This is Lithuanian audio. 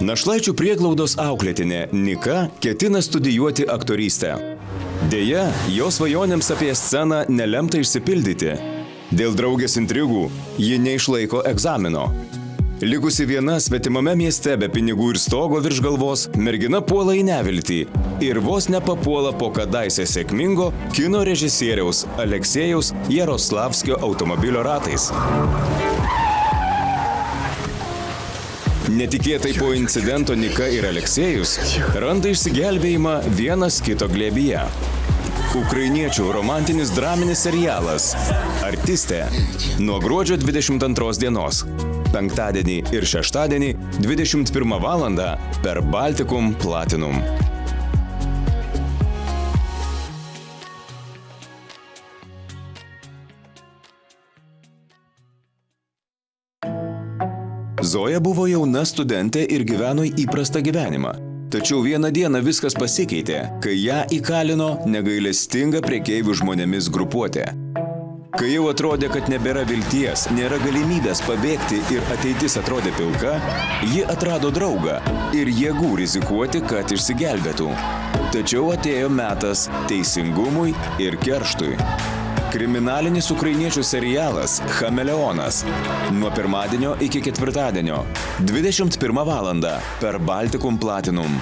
Našlaičių prieglaudos auklėtinė Nika ketina studijuoti aktorystę. Deja, jos svajonėms apie sceną nelemta išsipildyti. Dėl draugės intrigų ji neišlaiko egzamino. Likusi viena svetimame mieste be pinigų ir stogo virš galvos, mergina puola į neviltį ir vos nepapuola po kadaise sėkmingo kino režisieriaus Aleksėjaus Jaroslavskio automobilio ratais. Netikėtai po incidento Nika ir Aleksėjus randa išsigelbėjimą vienas kito glėbyje. Ukrainiečių romantinis draminis serialas Artistė nuo gruodžio 22 dienos. Penktadienį ir šeštadienį 21 valandą per Baltikum Platinum. Zoja buvo jauna studentė ir gyveno įprastą gyvenimą. Tačiau vieną dieną viskas pasikeitė, kai ją įkalino negailestinga prekeivių žmonėmis grupuotė. Kai jau atrodė, kad nebėra vilties, nėra galimybės pabėgti ir ateitis atrodė pilka, ji atrado draugą ir jėgų rizikuoti, kad išsigelbėtų. Tačiau atėjo metas teisingumui ir kerštui. Kriminalinis ukrainiečių serialas Chameleonas nuo pirmadienio iki ketvirtadienio 21 valandą per Baltikum Platinum.